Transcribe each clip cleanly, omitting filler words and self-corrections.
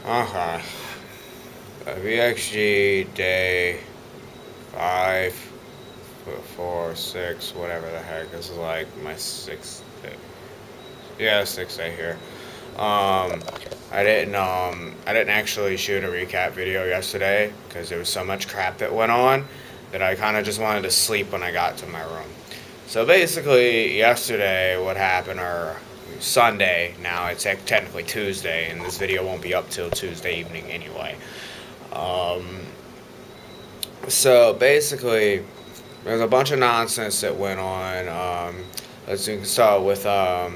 Okay. VXG day 5, 4, 6, whatever the heck. This is like my 6th day. Yeah, 6th day here. Um, I didn't actually shoot a recap video yesterday because there was so much crap that went on that I kind of just wanted to sleep when I got to my room. So basically, yesterday, what happened, or Sunday, now it's technically Tuesday, and this video won't be up till Tuesday evening anyway. Um, so basically, there's a bunch of nonsense that went on. Let's start with the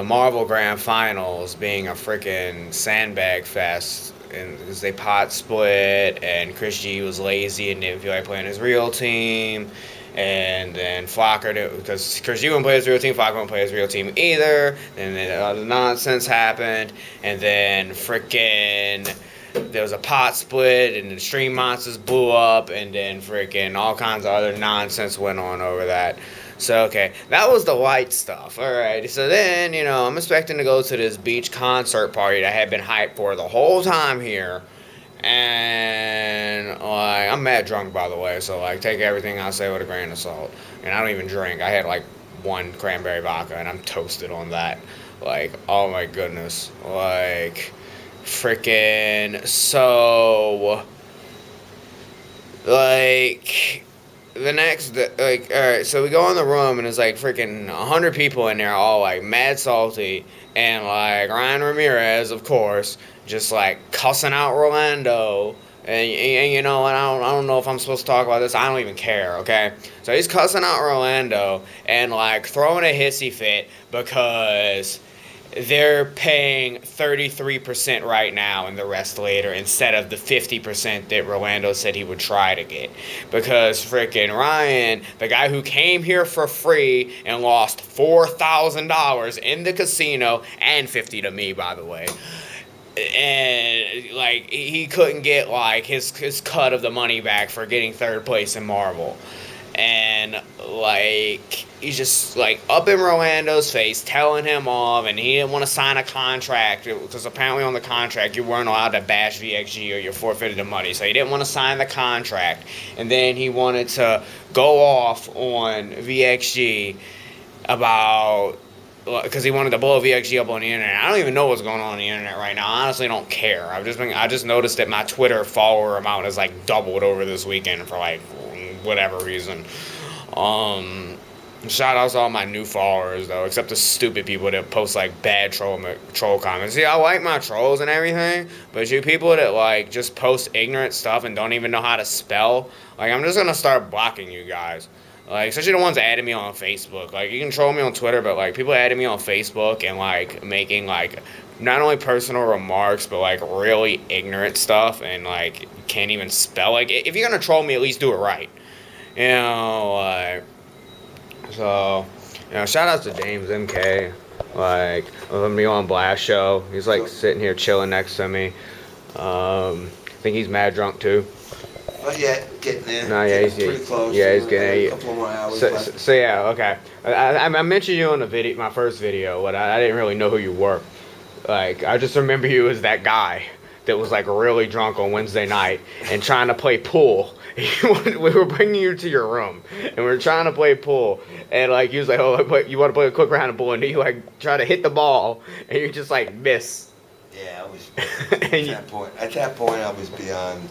Marvel Grand Finals being a freaking sandbag fest, and because they pot split, and Chris G was lazy and didn't feel like playing his real team, and then Flocker did, because Chris G wouldn't play his real team, Flocker wouldn't play his real team either. And then the nonsense happened, and then freaking there was a pot split, and the Stream Monsters blew up, and then freaking all kinds of other nonsense went on over that. So, okay, that was the white stuff. Alright, so then, I'm expecting to go to this beach concert party that I had been hyped for the whole time here. And, like, I'm mad drunk, by the way, so, like, take everything I say with a grain of salt. And I don't even drink. I had, like, one cranberry vodka, and I'm toasted on that. Like, oh my goodness. Like, freaking, so, like, the next, like, alright, so we go in the room, and there's, like, freaking 100 people in there, all, like, mad salty, and, like, Ryan Ramirez, of course, just, like, cussing out Rolando, and you know, and I don't know if I'm supposed to talk about this, I don't even care, okay? So he's cussing out Rolando, and, like, throwing a hissy fit, because they're paying 33% right now and the rest later instead of the 50% that Rolando said he would try to get. Because freaking Ryan, the guy who came here for free and lost $4,000 in the casino, and 50 to me, by the way, and like he couldn't get like his cut of the money back for getting third place in Marvel. And like he's just like up in Rolando's face, telling him off, and he didn't want to sign a contract because apparently on the contract you weren't allowed to bash VXG or you forfeited the money. So he didn't want to sign the contract, and then he wanted to go off on VXG about, because he wanted to blow VXG up on the internet. I don't even know what's going on the internet right now. I honestly don't care. I just noticed that my Twitter follower amount has like doubled over this weekend for like whatever reason. Shout outs to all my new followers though, except the stupid people that post like bad troll comments. See, I like my trolls and everything, but you people that like just post ignorant stuff and don't even know how to spell, like I'm just gonna start blocking you guys. Like, especially the ones that added me on Facebook. Like, you can troll me on Twitter, but, like, people added me on Facebook and, like, making, like, not only personal remarks, but, like, really ignorant stuff and, like, can't even spell. Like, if you're gonna troll me, at least do it right. You know, like, so, shout out to James MK. Like, of me on Blast Show. He's, like, sitting here chilling next to me. I think he's mad drunk, too. Not yet, getting there. No, yeah, he's pretty close. Yeah, he's getting a couple more hours. So yeah, okay. I mentioned you on the video, my first video, but I didn't really know who you were. Like, I just remember you as that guy that was like really drunk on Wednesday night and trying to play pool. We were bringing you to your room and we were trying to play pool, and like he was like, "Oh, you want to play a quick round of pool?" And you like try to hit the ball and you just like miss. Yeah, I was at that point I was beyond.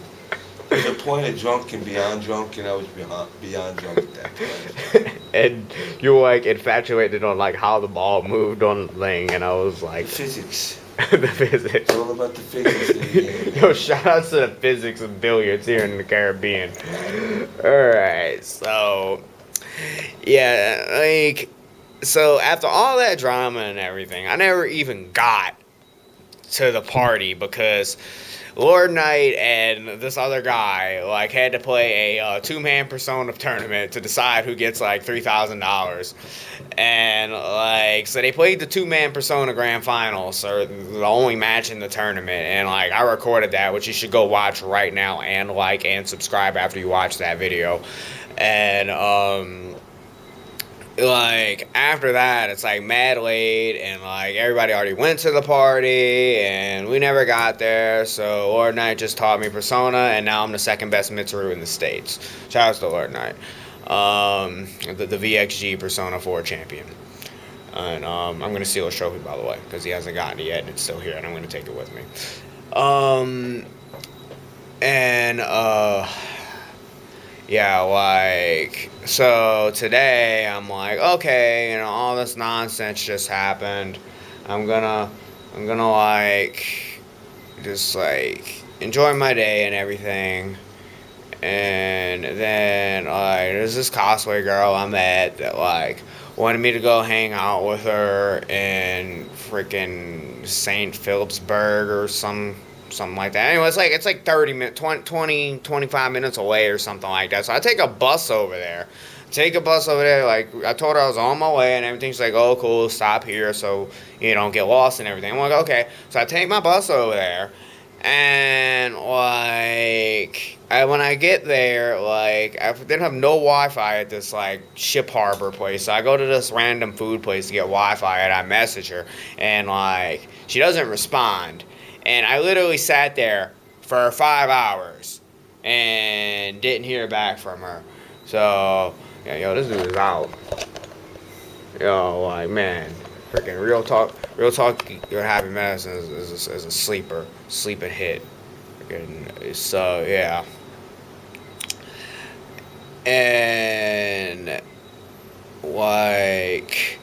There's a point of drunk and beyond drunk, and I was beyond drunk at that point. And you were like infatuated on like how the ball moved on the thing, and I was like, the physics. The physics. It's all about the physics of the game. Yo, shout out to the physics of billiards here in the Caribbean. Alright, so yeah, like, so after all that drama and everything, I never even got to the party because Lord Knight and this other guy like had to play a two-man Persona tournament to decide who gets like $3,000, and like so they played the two-man Persona Grand Finals, or the only match in the tournament, and like I recorded that, which you should go watch right now and like and subscribe after you watch that video, and like after that it's like mad late and like everybody already went to the party and we never got there, so Lord Knight just taught me Persona and now I'm the second best Mitsuru in the States. Shout out to Lord Knight. The VXG Persona 4 champion. And I'm gonna steal his trophy, by the way, because he hasn't gotten it yet and it's still here and I'm gonna take it with me. Um and yeah, like, so today I'm like, okay, all this nonsense just happened. I'm gonna, like, just like enjoy my day and everything. And then like, there's this cosplay girl I met that like wanted me to go hang out with her in freaking St. Phillipsburg or something like that. Anyway, it's like 30 minutes, 20, 25 minutes away or something like that. So I take a bus over there. Like, I told her I was on my way and everything. She's like, oh, cool, stop here so you don't get lost and everything. I'm like, okay. So I take my bus over there. And, like, when I get there, like, I didn't have no Wi-Fi at this, like, ship harbor place. So I go to this random food place to get Wi-Fi, and I message her. And, like, she doesn't respond. And I literally sat there for 5 hours and didn't hear back from her. So, yeah, yo, this dude is out. Yo, like, man, freaking real talk, your happy medicine is a sleeping hit. Freaking, so, yeah. And, like,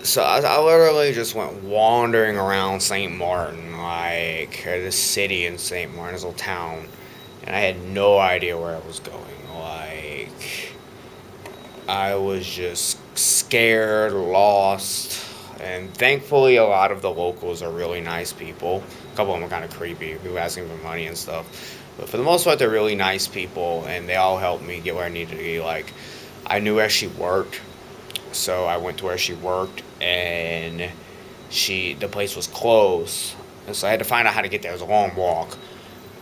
so I literally just went wandering around St. Martin, like, this city in St. Martin, this little town, and I had no idea where I was going. Like, I was just scared, lost, and thankfully a lot of the locals are really nice people. A couple of them are kind of creepy, people asking for money and stuff. But for the most part, they're really nice people, and they all helped me get where I needed to be. Like, I knew where she worked, so I went to where she worked, and the place was closed, and so I had to find out how to get there. It was a long walk,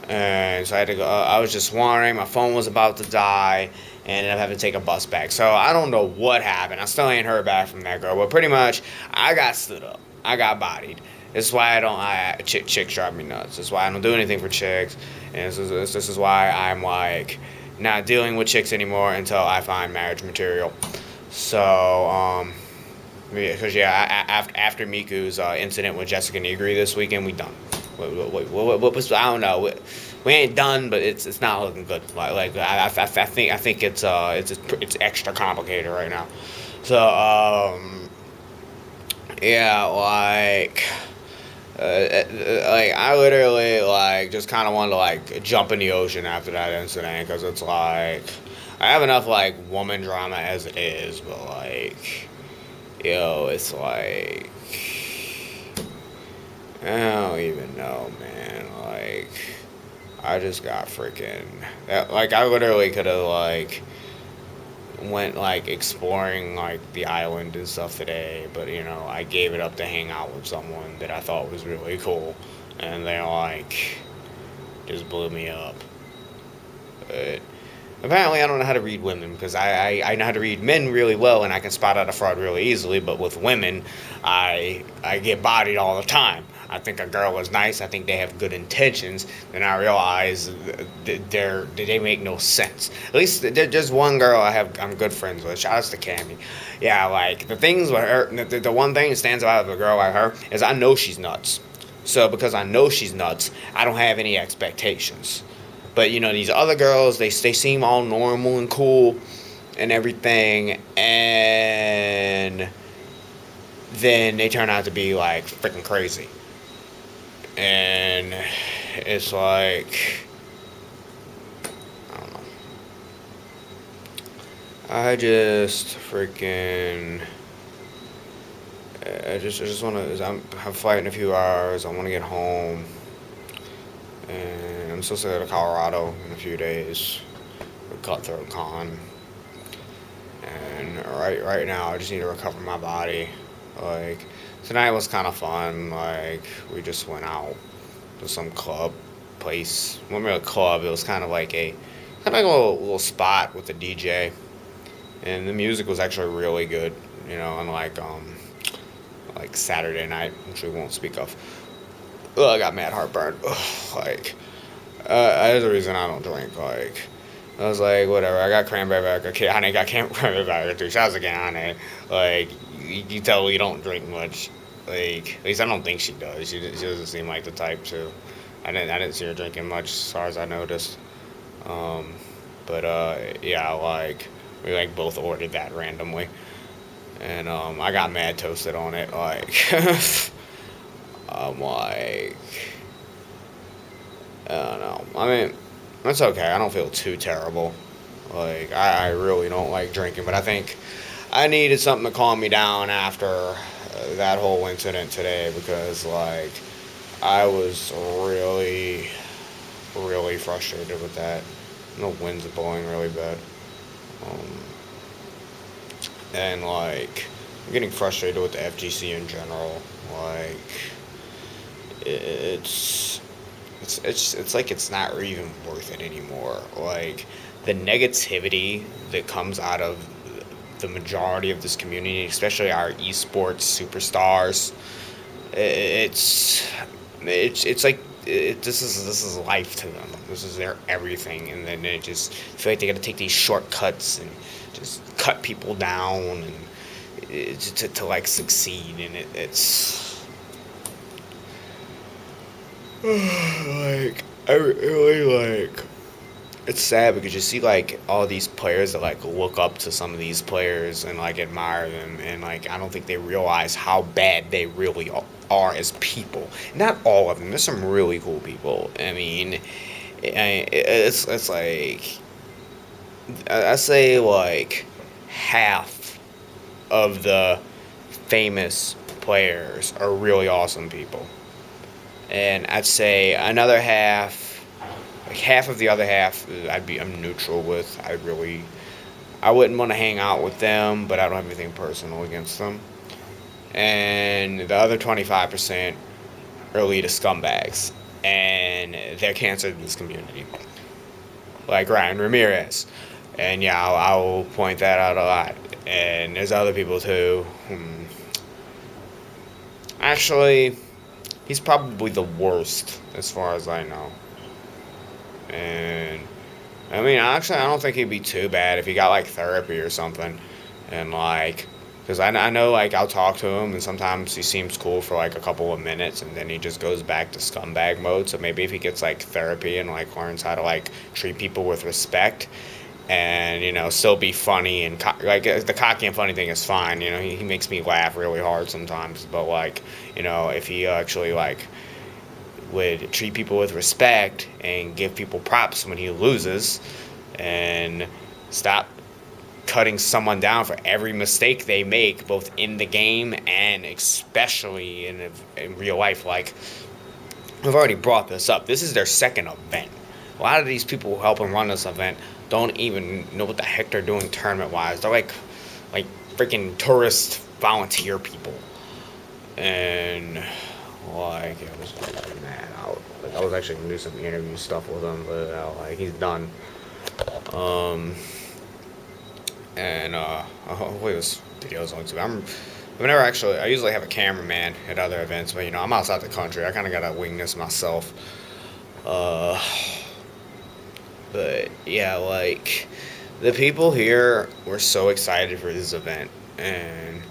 and so I had to go. I was just wandering. My phone was about to die, and I had to take a bus back. So I don't know what happened. I still ain't heard back from that girl, but pretty much I got stood up. I got bodied. This is why chicks drive me nuts. This is why I don't do anything for chicks, and this is why I'm like not dealing with chicks anymore until I find marriage material. So, because after Miku's incident with Jessica Negri this weekend, we done. What was, I don't know. We ain't done, but it's not looking good. I think it's extra complicated right now. So, yeah, like I literally like just kind of wanted to like jump in the ocean after that incident because it's like I have enough like woman drama as it is, but like yo, it's like I don't even know, man. Like I just got freaking like I literally could have like went like exploring like the island and stuff today, but I gave it up to hang out with someone that I thought was really cool, and they like just blew me up. But apparently I don't know how to read women because I know how to read men really well and I can spot out a fraud really easily, but with women I get bodied all the time. I think a girl is nice. I think they have good intentions. Then I realize they make no sense. At least there's one girl I'm good friends with. Shout out to Cammy. Yeah, like the things with her. The one thing that stands out of a girl like her is I know she's nuts. So because I know she's nuts, I don't have any expectations. But these other girls, they seem all normal and cool and everything, and then they turn out to be like freaking crazy. And it's like I don't know. I just freaking I just want to. I'm have a flight in a few hours. I want to get home, and I'm supposed to go to Colorado in a few days for Cutthroat Con. And right now, I just need to recover my body. Like tonight was kind of fun. Like we just went out to some club place. It wasn't really a club. It was kind of like a little spot with a DJ. and the music was actually really good. Unlike like Saturday night, which we won't speak of. Ugh, I got mad heartburn. Ugh, like, that's the reason I don't drink. Like, I was like, whatever. I got cranberry vodka. Okay, honey, got cranberry vodka. 3 shots again, honey. Like, you tell you don't drink much. Like, at least I don't think she does. She doesn't seem like the type to. I didn't see her drinking much, as far as I noticed. Um, but yeah, like we like both ordered that randomly, and I got mad toasted on it. Like, I'm like, I don't know. I mean, that's okay. I don't feel too terrible. Like, I really don't like drinking, but I think I needed something to calm me down after that whole incident today because, like, I was really, really frustrated with that. The winds are blowing really bad. Um, and, like, I'm getting frustrated with the FGC in general. Like, it's it's like it's not even worth it anymore. Like the negativity that comes out of the majority of this community, especially our esports superstars, it's it's like this is life to them. This is their everything, and then they just feel like they got to take these shortcuts and just cut people down and to like succeed, and it's like I really like it's sad because you see like all these players that like look up to some of these players and like admire them, and like I don't think they realize how bad they really are as people. Not all of them. There's some really cool people. I mean, it's like I say like half of the famous players are really awesome people, and I'd say another half, like half of the other half, I'm neutral with. I wouldn't want to hang out with them, but I don't have anything personal against them. And the other 25% are elitist scumbags, and they're cancer to this community, like Ryan Ramirez. And yeah, I'll point that out a lot. And there's other people too. Actually, he's probably the worst as far as I know. And I mean, actually, I don't think he'd be too bad if he got like therapy or something. And like, because I know like I'll talk to him and sometimes he seems cool for like a couple of minutes and then he just goes back to scumbag mode. So maybe if he gets like therapy and like learns how to like treat people with respect and still be funny and like the cocky and funny thing is fine. He makes me laugh really hard sometimes, but like if he actually like would treat people with respect and give people props when he loses and stop cutting someone down for every mistake they make, both in the game and especially in real life. Like, I've already brought this up. This is their second event. A lot of these people who help them run this event don't even know what the heck they're doing tournament-wise. They're like freaking tourist volunteer people. And like, it was mad out. Like, I was actually gonna do some interview stuff with him, but like he's done. And hopefully this video is on too. I usually have a cameraman at other events, but I'm outside the country. I kind of gotta wing this myself. Uh, but yeah, like the people here were so excited for this event, and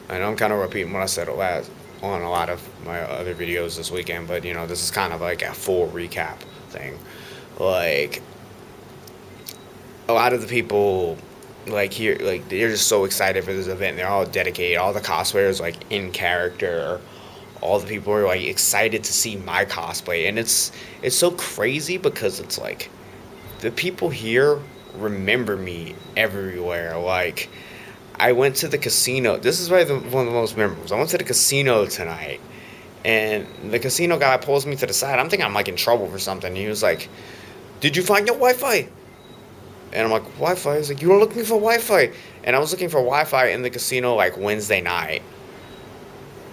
I know I'm kind of repeating what I said on a lot of my other videos this weekend, but this is kind of like a full recap thing. Like a lot of the people like here, like they're just so excited for this event. They're all dedicated. All the cosplayers like in character. All the people are like excited to see my cosplay, and it's so crazy because it's like the people here remember me everywhere. Like I went to the casino. This is probably one of the most memorables. I went to the casino tonight, and the casino guy pulls me to the side. I'm thinking I'm like in trouble for something. He was like, "Did you find your Wi-Fi?" And I'm like, "Wi-Fi?" He's like, "You were looking for Wi-Fi." And I was looking for Wi-Fi in the casino like Wednesday night.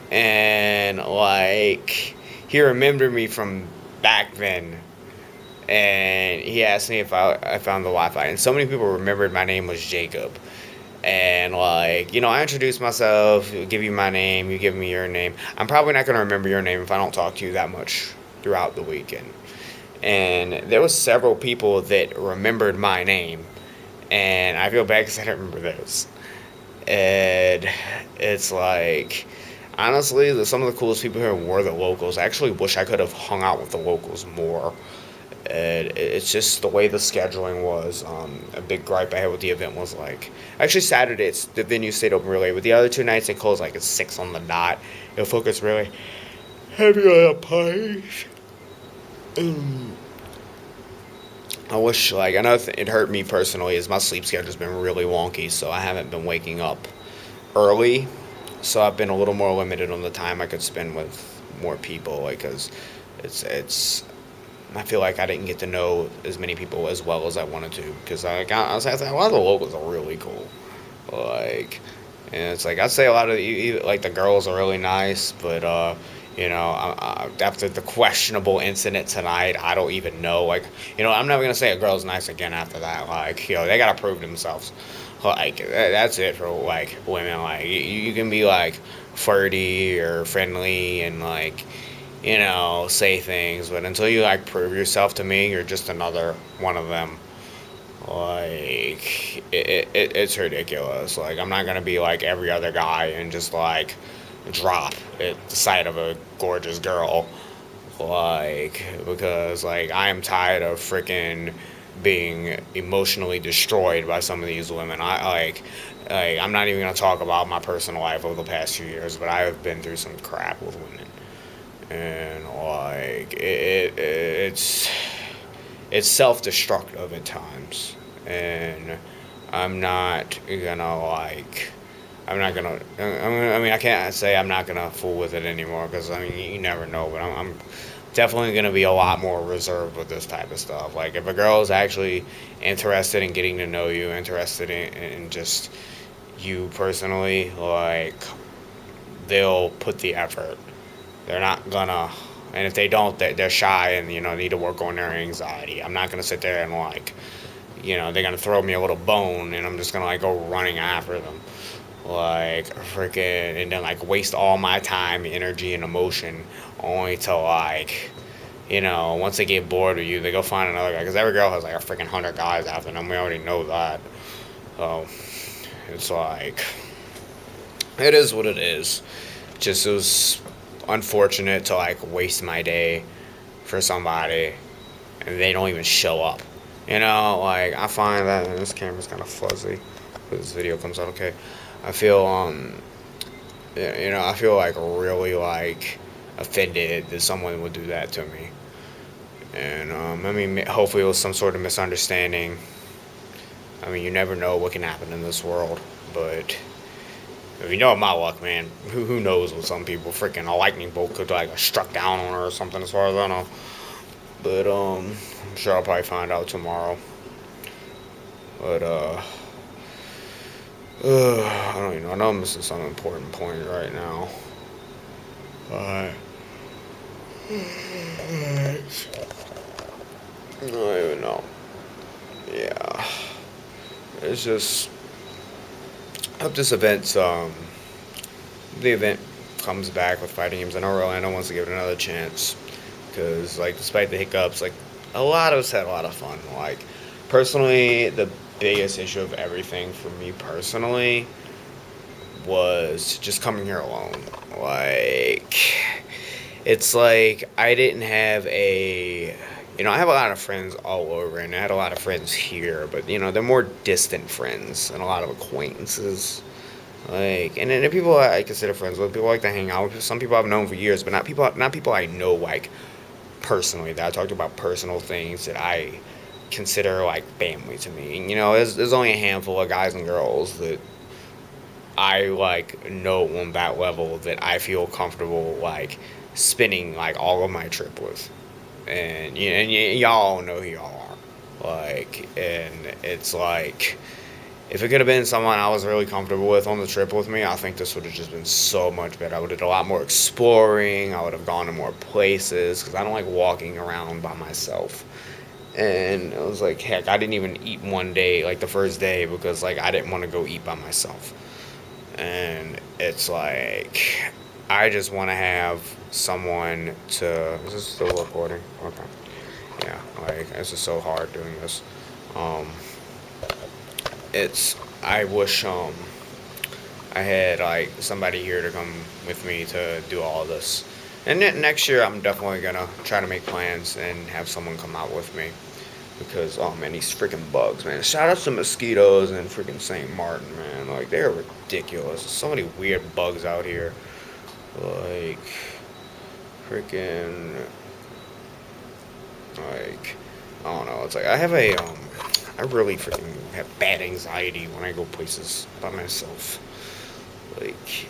And like he remembered me from back then. And he asked me if I found the Wi-Fi. And so many people remembered my name was Jacob. And like, I introduce myself, give you my name, you give me your name. I'm probably not gonna remember your name if I don't talk to you that much throughout the weekend. And there was several people that remembered my name, and I feel bad because I don't remember theirs. And it's like, honestly, some of the coolest people here were the locals. I actually wish I could have hung out with the locals more. And it's just the way the scheduling was. A big gripe I had with the event was like, actually Saturday the venue stayed open really, but the other two nights they closed like at 6 on the dot. It focused really heavy on the parties. I wish, like, I know it hurt me personally, as my sleep schedule's been really wonky, so I haven't been waking up early. So I've been a little more limited on the time I could spend with more people, like, cause it's. I feel like I didn't get to know as many people as well as I wanted to, because I was like, a lot of the locals are really cool, like, and it's like I'd say a lot of like the girls are really nice, but after the questionable incident tonight, I don't even know. Like, I'm never gonna say a girl's nice again after that. Like, they gotta prove themselves. Like, that's it for like women. Like, you can be like flirty or friendly and like, say things, but until you like prove yourself to me, you're just another one of them. Like, it's ridiculous. Like, I'm not gonna be like every other guy and just like drop at the sight of a gorgeous girl. Like, because like I am tired of freaking being emotionally destroyed by some of these women. I'm not even gonna talk about my personal life over the past few years, but I have been through some crap with women, and like it's self-destructive at times, and I'm not gonna like. I'm not gonna. I mean, I can't say I'm not gonna fool with it anymore, because I mean, you never know. But I'm definitely gonna be a lot more reserved with this type of stuff. Like, if a girl is actually interested in getting to know you, interested in just you personally, like, they'll put the effort. They're not gonna. And if they don't, they're shy and need to work on their anxiety. I'm not gonna sit there and like, they're gonna throw me a little bone and I'm just gonna like go running after them, like freaking, and then like waste all my time, energy, and emotion, only to like, once they get bored with you, they go find another guy. Because every girl has like a freaking 100 guys after them. We already know that. So it's like, it is what it is. Just, it was unfortunate to like waste my day for somebody and they don't even show up. Like, I find that, and this camera's kind of fuzzy, but this video comes out okay. I feel I feel like really like offended that someone would do that to me. And I mean, hopefully it was some sort of misunderstanding. I mean, you never know what can happen in this world, but if my luck, man, who knows with some people, freaking a lightning bolt could like have struck down on her or something, as far as I know. But I'm sure I'll probably find out tomorrow. But I don't even know. I know I'm missing some important point right now. Alright. I don't even know. Yeah. It's just, I hope this the event comes back with fighting games. I know Orlando wants to give it another chance, because like, despite the hiccups, like, a lot of us had a lot of fun. Like, personally, the biggest issue of everything for me personally was just coming here alone. Like, it's like I didn't have I have a lot of friends all over, and I had a lot of friends here, but they're more distant friends and a lot of acquaintances. Like, and then the people I consider friends with, people I like to hang out with. Some people I've known for years, but not people I know like personally. That I talked about personal things that I consider like family to me. And, there's only a handful of guys and girls that I like know on that level that I feel comfortable like spending like all of my trip with. And y'all know who y'all are. Like, and it's like, if it could have been someone I was really comfortable with on the trip with me, I think this would have just been so much better. I would have did a lot more exploring. I would have gone to more places, because I don't like walking around by myself. And it was like, heck, I didn't even eat one day, like the first day, because like I didn't want to go eat by myself. And it's like I just want to have someone to. Is this still recording? Okay. Yeah, like it's just so hard doing this. Um, it's I wish I had like somebody here to come with me to do all this. And then next year I'm definitely gonna try to make plans and have someone come out with me because oh man, these freaking bugs, man. Shout out to mosquitoes and freaking St. Martin, man. Like they're ridiculous. There's so many weird bugs out here. Like freaking like I don't know. It's like I really freaking have bad anxiety when I go places by myself. Like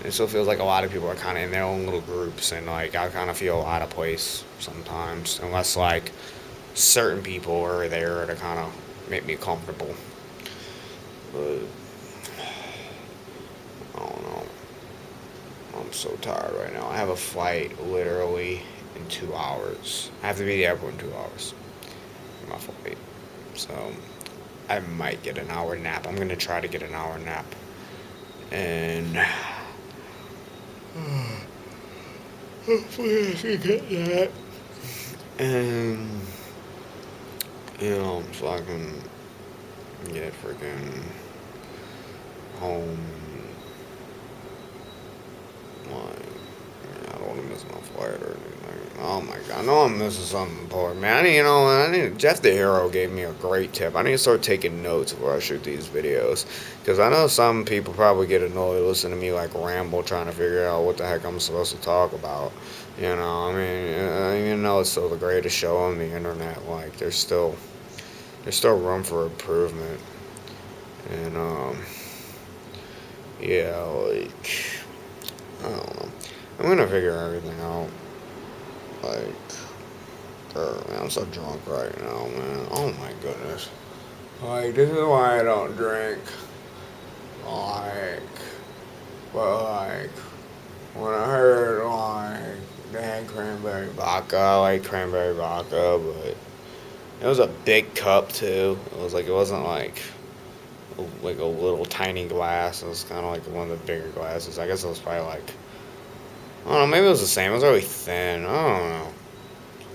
it still feels like a lot of people are kind of in their own little groups, and like I kind of feel out of place sometimes, unless like certain people are there to kind of make me comfortable. But I don't know. I'm so tired right now. I have a flight literally in 2 hours. I have to be at the airport in 2 hours for my flight. So I might get an hour nap. I'm gonna try to get an hour nap. And hopefully I can get that. And so I can get freaking home. Like, I don't want to miss my flight or anything. Oh my god, I know I'm missing something important, man. Jeff the Hero gave me a great tip. I need to start taking notes before I shoot these videos. Because I know some people probably get annoyed listening to me like ramble trying to figure out what the heck I'm supposed to talk about. It's still the greatest show on the internet. Like, there's still room for improvement. And, yeah, like, I don't know. I'm gonna figure everything out. Like, man, I'm so drunk right now, man. Oh my goodness. Like, this is why I don't drink. Like, but like, when I heard like they had cranberry vodka, I like cranberry vodka, but it was a big cup too. It wasn't like a little tiny glass. It was kind of like one of the bigger glasses. I guess it was probably like, I don't know, maybe it was the same. It was really thin. I don't know.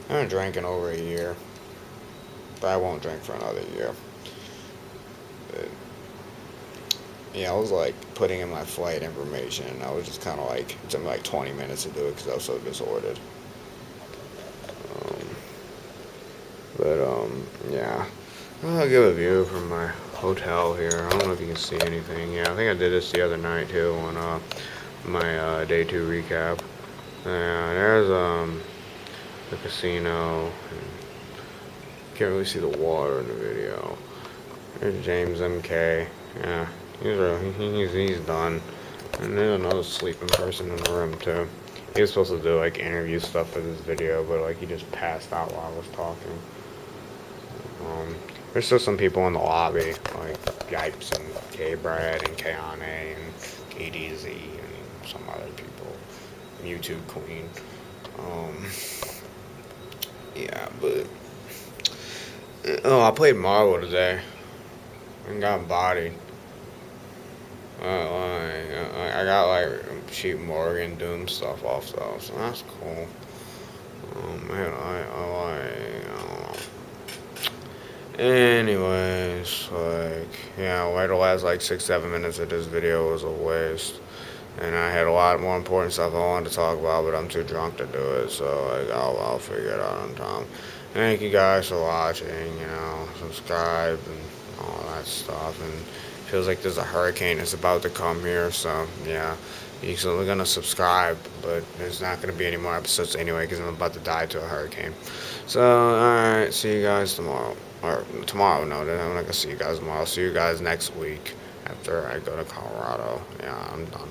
I haven't drank in over a year, but I won't drink for another year. But, yeah, I was like putting in my flight information. I was just kind of like, it took me like 20 minutes to do it because I was so disordered. Um, yeah. I'll give a view from my hotel here. I don't know if you can see anything. Yeah, I think I did this the other night too on my day 2 recap. Yeah, there's the casino. Can't really see the water in the video. There's James MK. Yeah, he's done. And there's another sleeping person in the room too. He was supposed to do like interview stuff for this video, but like he just passed out while I was talking. There's still some people in the lobby, like Yipes and K-Brad and Kayane and KDZ and some other people. YouTube Queen. Yeah, but I played Marvel today and got bodied. I got like cheap Morgan Doom stuff off though, so that's cool. Man, I don't know. Anyways, like, yeah, like the last like 6-7 minutes of this video was a waste. And I had a lot more important stuff I wanted to talk about, but I'm too drunk to do it, so like, I'll figure it out on time. Thank you guys for watching, subscribe and all that stuff. And it feels like there's a hurricane that's about to come here, so yeah. You're still gonna subscribe, but there's not gonna be any more episodes anyway because I'm about to die to a hurricane. So, alright, see you guys tomorrow. Or tomorrow, no, I'm not gonna see you guys tomorrow. I'll see you guys next week after I go to Colorado. Yeah, I'm done.